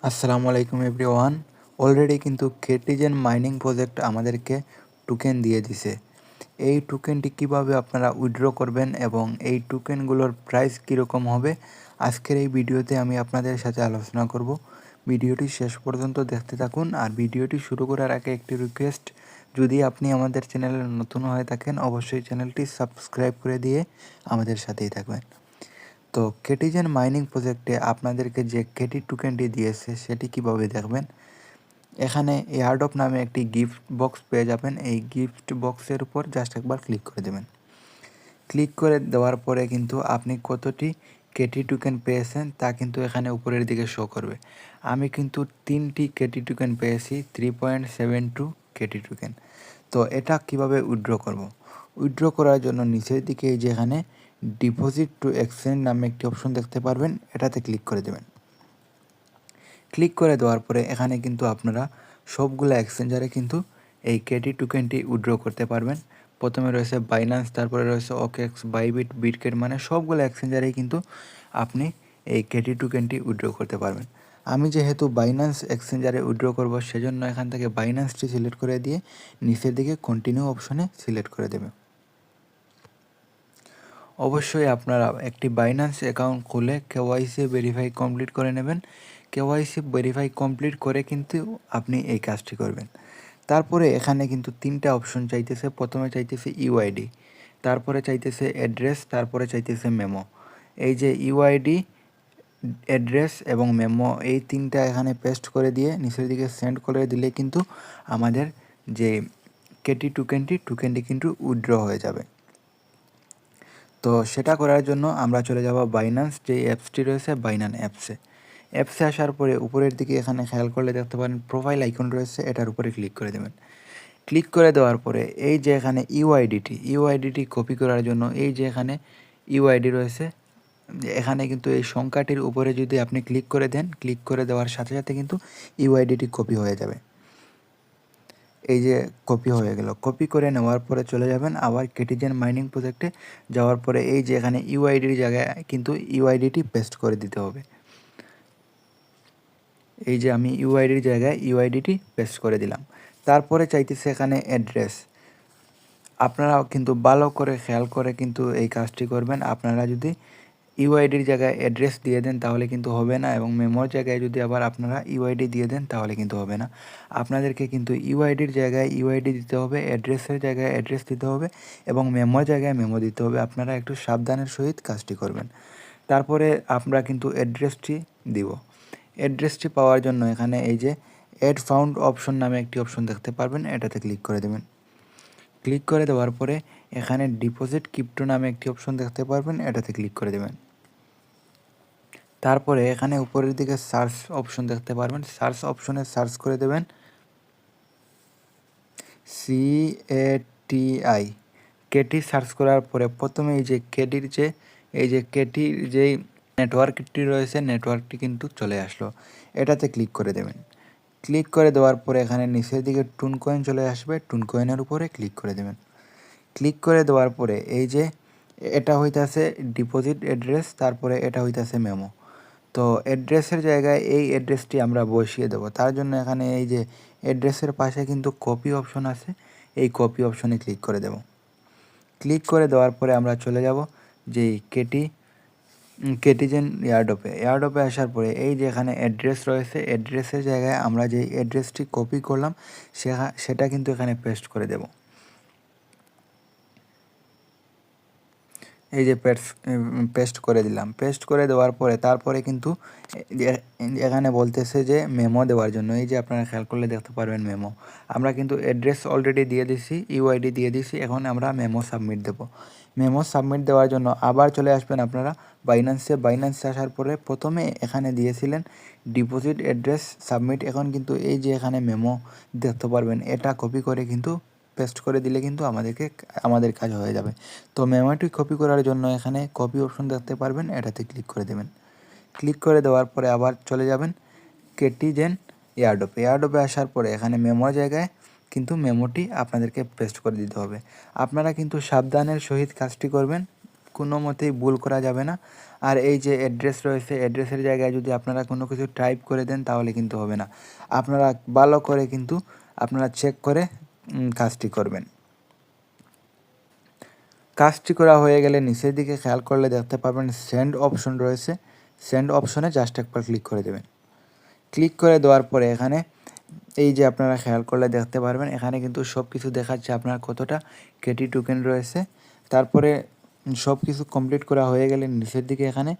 আসসালামু আলাইকুম everyone. Already কিন্তু কেটিজেন মাইনিং প্রজেক্ট আমাদেরকে টোকেন দিয়ে দিছে। এই টোকেনটি কিভাবে আপনারা উইথড্র করবেন এবং এই টোকেনগুলোর প্রাইস কীরকম হবে, আজকের এই ভিডিওতে আমি আপনাদের সাথে আলোচনা করব। ভিডিওটি শেষ পর্যন্ত দেখতে থাকুন। আর ভিডিওটি শুরু করার আগে একটি রিকোয়েস্ট, যদি আপনি আমাদের চ্যানেলে নতুন হয়ে থাকেন অবশ্যই চ্যানেলটি সাবস্ক্রাইব করে দিয়ে আমাদের সাথেই থাকবেন। তো কেটিজেন মাইনিং প্রজেক্টে আপনাদেরকে যে কেটি টোকেনটি দিয়েছে সেটি কিভাবে দেখবেন, এখানে এয়ারড্রপ নামে একটি গিফট বক্স পেয়ে যাবেন। এই গিফট বক্সের উপর জাস্ট একবার ক্লিক করে দেবেন। ক্লিক করে দেওয়ার পরে কিন্তু আপনি কতটি কেটি টোকেন পেয়েছেন তা কিন্তু এখানে উপরের দিকে শো করবে। আমি কিন্তু 3টি কেটি টোকেন পেয়েছি, 3.72 কেটি টোকেন। তো এটা কিভাবে উইথড্র করব? উইথড্র করার জন্য নিচের দিকে এই যে এখানে ডিপোজিট টু এক্সচেঞ্জ নামে একটি অপশন দেখতে পারবেন, এটাতে ক্লিক করে দেবেন। ক্লিক করে দেওয়ার পরে এখানে কিন্তু আপনারা সবগুলো এক্সচেঞ্জারে কিন্তু এই কেটি টোকেনটি উইথড্র করতে পারবেন। প্রথমে রয়েছে বাইন্যান্স, তারপরে রয়েছে ওকেএক্স, বাইবিট, বিটগেট, মানে সবগুলো এক্সচেঞ্জারেই কিন্তু আপনি এই কেটি টোকেনটি উইথড্র করতে পারবেন। আমি যেহেতু বাইন্যান্স এক্সচেঞ্জারে উইথড্র করব, সেজন্য এখান থেকে বাইন্যান্সটি সিলেক্ট করে দিয়ে নিচের দিকে কন্টিনিউ অপশনে সিলেক্ট করে দেবেন। অবশ্যই আপনারা একটি বাইন্যান্স অ্যাকাউন্ট খুলে কেওয়াইসি ভেরিফাই কমপ্লিট করে নেবেন। কেওয়াইসি ভেরিফাই কমপ্লিট করে কিন্তু আপনি এই কাজটি করবেন। তারপরে এখানে কিন্তু 3টা অপশন চাইতেছে। প্রথমে চাইতেছে ইউআইডি, তারপরে চাইতেছে অ্যাড্রেস, তারপরে চাইতেছে মেমো। এই যে ইউআইডি, অ্যাড্রেস এবং মেমো, এই 3টা এখানে পেস্ট করে দিয়ে নিচের দিকে সেন্ড করে দিলে কিন্তু আমাদের যে কেটি টোকেনটি কিন্তু উইথড্র হয়ে যাবে। তো সেটা করার জন্য আমরা চলে যাব বাইন্যান্স যে অ্যাপসটি রয়েছে, অ্যাপসে আসার পরে উপরের দিকে এখানে খেয়াল করলে দেখতে পারেন প্রোফাইল আইকন রয়েছে, এটার উপরে ক্লিক করে দেবেন। ক্লিক করে দেওয়ার পরে এই যে এখানে ইউআইডিটি কপি করার জন্য এই যে এখানে ইউআইডি রয়েছে, এখানে কিন্তু এই সংখ্যাটির উপরে যদি আপনি ক্লিক করে দেন, ক্লিক করে দেওয়ার সাথে সাথে কিন্তু ইউআইডিটি কপি হয়ে যাবে। এই যে কপি হয়ে গেল। কপি করে নেওয়ার পরে চলে যাবেন আবার কেটিজেন মাইনিং প্রজেক্টে। যাওয়ার পরে এই যে এখানে ইউআইডির জায়গায় কিন্তু ইউআইডিটি পেস্ট করে দিতে হবে। এই যে আমি ইউআইডির জায়গায় ইউআইডিটি পেস্ট করে দিলাম। তারপরে চাইতেছে এখানে অ্যাড্রেস। আপনারা কিন্তু ভালো করে খেয়াল করে কিন্তু এই কাজটি করবেন। আপনারা যদি ইউআইডির জায়গায় অ্যাড্রেস দিয়ে দেন তাহলে কিন্তু হবে না, এবং মেমোর জায়গায় যদি আবার আপনারা ইউআইডি দিয়ে দেন তাহলে কিন্তু হবে না। আপনাদেরকে কিন্তু ইউআইডির জায়গায় ইউআইডি দিতে হবে, অ্যাড্রেসের জায়গায় অ্যাড্রেস দিতে হবে এবং মেমোর জায়গায় মেমো দিতে হবে। আপনারা একটু সাবধানের সহিত কাজটি করবেন। তারপরে আমরা কিন্তু অ্যাড্রেসটি দিব। অ্যাড্রেসটি পাওয়ার জন্য এখানে এই যে অ্যাড ফাউন্ড অপশন নামে একটি অপশন দেখতে পারবেন, এটাতে ক্লিক করে দেবেন। ক্লিক করে দেওয়ার পরে এখানে ডিপোজিট ক্রিপ্টো নামে একটি অপশন দেখতে পারবেন, এটাতে ক্লিক করে দেবেন। তারপরে এখানে উপরের দিকে সার্চ অপশন দেখতে পারবেন, সার্চ অপশনে সার্চ করে দেবেন CATI। কেটি সার্চ করার পরে প্রথমে এই যে কেটির যেই নেটওয়ার্কটি রয়েছে, নেটওয়ার্কটি কিন্তু চলে আসলো, এটাতে ক্লিক করে দেবেন। ক্লিক করে দেওয়ার পরে এখানে নিচের দিকে টুন কয়েন চলে আসবে, টুন কয়েনের উপরে ক্লিক করে দেবেন। ক্লিক করে দেওয়ার পরে এই যে এটা হইতাছে ডিপোজিট অ্যাড্রেস, তারপরে এটা হইতাছে মেমো। তো অ্যাড্রেসের জায়গায় এই অ্যাড্রেসটি আমরা বসিয়ে দেবো। তার জন্য এখানে এই যে অ্যাড্রেসের পাশে কিন্তু কপি অপশন আছে, এই কপি অপশনে ক্লিক করে দেব। ক্লিক করে দেওয়ার পরে আমরা চলে যাব যেই কেটিজেন এয়ারড্রপে আসার পরে এই যে এখানে অ্যাড্রেস রয়েছে, অ্যাড্রেসের জায়গায় আমরা যেই অ্যাড্রেসটি কপি করলাম সেটা কিন্তু এখানে পেস্ট করে দেব। এই যে পেস্ট করে দিলাম। পেস্ট করে দেওয়ার পরে তারপরে কিন্তু এখানে বলতেছে যে মেমো দেওয়ার জন্য। এই যে আপনারা খেয়াল করলে দেখতে পারবেন মেমো। আমরা কিন্তু অ্যাড্রেস অলরেডি দিয়ে দিছি, ইউআইডি দিয়ে দিছি, এখন আমরা মেমো সাবমিট দেব। মেমো সাবমিট দেওয়ার জন্য আবার চলে আসবেন আপনারা বাইন্যান্সে আসার পরে প্রথমে এখানে দিয়েছিলেন ডিপোজিট অ্যাড্রেস সাবমিট, এখন কিন্তু এই যে এখানে মেমো দেখতে পারবেন, এটা কপি করে কিন্তু পেস্ট করে দিলে কিন্তু আমাদের কাজ হয়ে যাবে। তো মেমোটি কপি করার জন্য এখানে কপি অপশন দেখতে পারবেন, এটাতে ক্লিক করে দেবেন। ক্লিক করে দেওয়ার পরে আবার চলে যাবেন কেটিজেন এয়ারড্রপে আসার পরে এখানে মেমোর জায়গায় কিন্তু মেমোটি আপনাদেরকে পেস্ট করে দিতে হবে। আপনারা কিন্তু সাবধানের সহিত কাজটি করবেন। কোনো মতেই ভুল করা যাবে না। আর এই যে অ্যাড্রেস রয়েছে, অ্যাড্রেসের জায়গায় যদি আপনারা কোনো কিছু টাইপ করে দেন তাহলে কিন্তু হবে না। আপনারা ভালো করে কিন্তু আপনারা চেক করে কাজটি করবেন। কাজটি করা হয়ে গেলে নিচের দিকে খেয়াল করলে দেখতে পাবেন সেন্ড অপশন রয়েছে। সেন্ড অপশনে জাস্ট একবার ক্লিক করে দেবেন। ক্লিক করে দেওয়ার পরে এখানে এই যে আপনারা খেয়াল করলে দেখতে পারবেন এখানে কিন্তু সব কিছু দেখাচ্ছে আপনার কতটা কেটি টোকেন রয়েছে। তারপরে সব কিছু কমপ্লিট করা হয়ে গেলে নিচের দিকে এখানে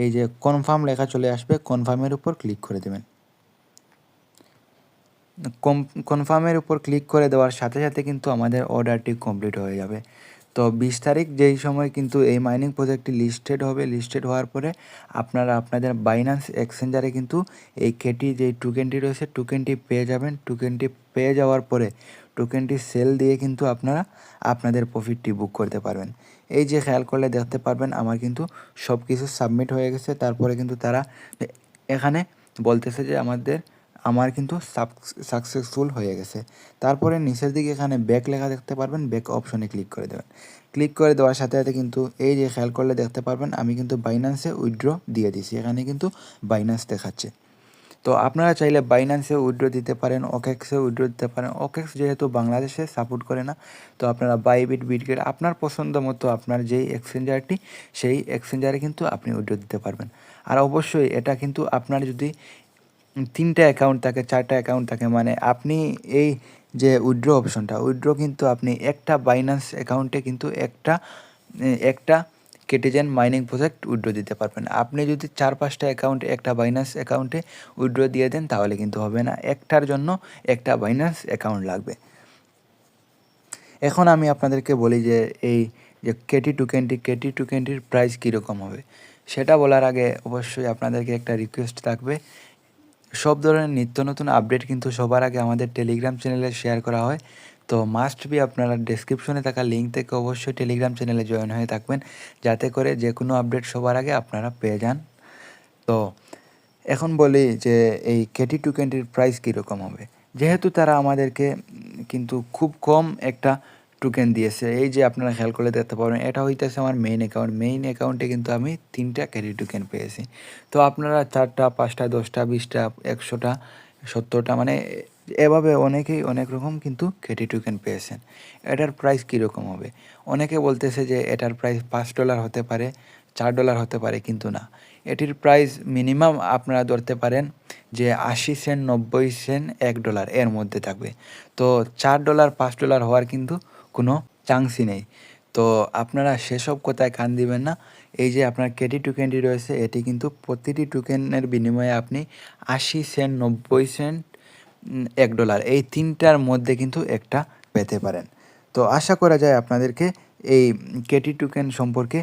এই যে কনফার্ম লেখা চলে আসবে, কনফার্মের উপর ক্লিক করে দেবেন। কনফার্মের উপর ক্লিক করে দেওয়ার সাথে সাথে কিন্তু আমাদের অর্ডারটি কমপ্লিট হয়ে যাবে। তো 20 তারিখ যেই সময় কিন্তু এই মাইনিং প্রজেক্টটি লিস্টেড হবে, লিস্টেড হওয়ার পরে আপনারা আপনাদের বাইন্যান্স এক্সচেঞ্জারে কিন্তু এই কেটি যেই টোকেনটি রয়েছে টোকেনটি পেয়ে যাবেন। টোকেনটি পেয়ে যাওয়ার পরে টোকেনটি সেল দিয়ে কিন্তু আপনারা আপনাদের প্রফিটটি বুক করতে পারবেন। এই যে খেয়াল করলে দেখতে পারবেন আমার কিন্তু সব কিছু সাবমিট হয়ে গেছে। তারপরে কিন্তু তারা এখানে বলতেছে যে আমার কিন্তু সাকসেসফুল হয়ে গেছে। তারপরে নিচের দিকে এখানে ব্যাক লেখা দেখতে পারবেন, ব্যাক অপশনে ক্লিক করে দেবেন। ক্লিক করে দেওয়ার সাথে সাথে কিন্তু এই যে খেয়াল করলে দেখতে পারবেন আমি কিন্তু বাইন্যান্সে উইথড্র দিয়ে দিছি। এখানে কিন্তু বাইন্যান্স দেখাচ্ছে। তো আপনারা চাইলে বাইন্যান্সে উইথড্র দিতে পারেন, ওকেক্সে উইথড্র দিতে পারেন। ওকেক্স যেহেতু বাংলাদেশে সাপোর্ট করে না, তো আপনারা বাইবিট, বিটগেট আপনার পছন্দ মতো আপনার যেই এক্সচেঞ্জারটি সেই এক্সচেঞ্জারে কিন্তু আপনি উইথড্র দিতে পারবেন। আর অবশ্যই এটা কিন্তু আপনার যদি 3টা অ্যাকাউন্ট থাকে, 4টা অ্যাকাউন্ট থাকে, মানে আপনি এই যে উইথড্র অপশনটা, উইথড্র কিন্তু আপনি একটা বাইন্যান্স অ্যাকাউন্টে কিন্তু একটা কেটিজেন মাইনিং প্রজেক্ট উইথড্র দিতে পারবেন। আপনি যদি 4-5টা অ্যাকাউন্টে একটা বাইন্যান্স অ্যাকাউন্টে উইথড্র দিয়ে দেন তাহলে কিন্তু হবে না। একটার জন্য একটা বাইন্যান্স অ্যাকাউন্ট লাগবে। এখন আমি আপনাদেরকে বলি যে এই যে কেটি টোকেনটির প্রাইস কীরকম হবে সেটা বলার আগে অবশ্যই আপনাদেরকে একটা রিকোয়েস্ট থাকবে। সব ধরনের নিত্য নতুন আপডেট কিন্তু সবার আগে আমাদের টেলিগ্রাম চ্যানেলে শেয়ার করা হয়। তো মাস্ট বি আপনারা ডেসক্রিপশনে থাকা লিঙ্ক থেকে অবশ্যই টেলিগ্রাম চ্যানেলে জয়েন হয়ে থাকবেন, যাতে করে যে কোনো আপডেট সবার আগে আপনারা পেয়ে যান। তো এখন বলি যে এই কেটি টোকেনটির প্রাইস কীরকম হবে। যেহেতু তারা আমাদেরকে কিন্তু খুব কম একটা টোকেন দিয়েছে, এই যে আপনারা খেয়াল করলে দেখতে পাবেন এটা হইতেছে আমার মেইন অ্যাকাউন্টে কিন্তু আমি 3টা কেটি টোকেন পেয়েছি। তো আপনারা 4টা, 5টা, 10টা, 20টা, 100টা, 70টা, মানে এভাবে অনেকেই অনেক রকম কিন্তু কেটি টোকেন পেয়েছেন। এটার প্রাইস কীরকম হবে? অনেকে বলতেছে যে এটার প্রাইস $5 হতে পারে, $4 হতে পারে, কিন্তু না, এটির প্রাইস মিনিমাম আপনারা ধরতে পারেন যে 80 সেন্ট, 90 সেন্ট, $1 এর মধ্যে থাকবে। তো $4, $5 হওয়ার কিন্তু কোনো চান্সই নেই। তো আপনারা সেসব কথায় কান দিবেন না। এই যে আপনার কেটি টোকেনটি রয়েছে এটি কিন্তু প্রতিটি টোকেনের বিনিময়ে আপনি 80 সেন্ট, 90 সেন্ট, $1 এই 3টার মধ্যে কিন্তু একটা পেতে পারেন। তো আশা করা যায় আপনাদেরকে এই কেটি টোকেন সম্পর্কে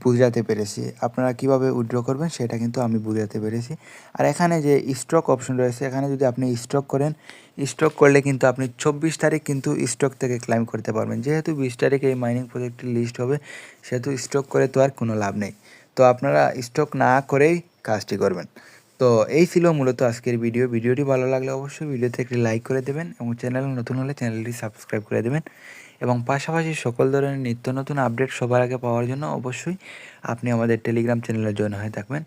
বুঝাতে পেরেছি। আপনারা কিভাবে উইথড্র করবেন সেটা কিন্তু আমি বুঝাতে পেরেছি। আর এখানে যে স্টক অপশন রয়েছে, এখানে যদি আপনি স্টক করেন, স্টক করলে কিন্তু আপনি 24 তারিখ কিন্তু স্টক থেকে ক্লাইম করতে পারবেন। যেহেতু 20 তারিখে এই মাইনিং প্রজেক্টটি লিস্ট হবে, সেহেতু স্টক করে তো আর কোনো লাভ নেই। তো আপনারা স্টক না করেই কাজটি করবেন। তো এই ছিল মূলত আজকের ভিডিওটি ভালো লাগলে অবশ্যই ভিডিওতে একটি লাইক করে দেবেন এবং চ্যানেল নতুন হলে চ্যানেলটি সাবস্ক্রাইব করে দেবেন এবং পাশাপাশি সকল ধরনের নিত্য নতুন আপডেট সবার আগে পাওয়ার জন্য অবশ্যই আপনি আমাদের টেলিগ্রাম চ্যানেলে জয়েন হয়ে থাকবেন।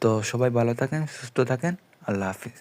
তো সবাই ভালো থাকেন, সুস্থ থাকেন, আল্লাহ হাফিজ।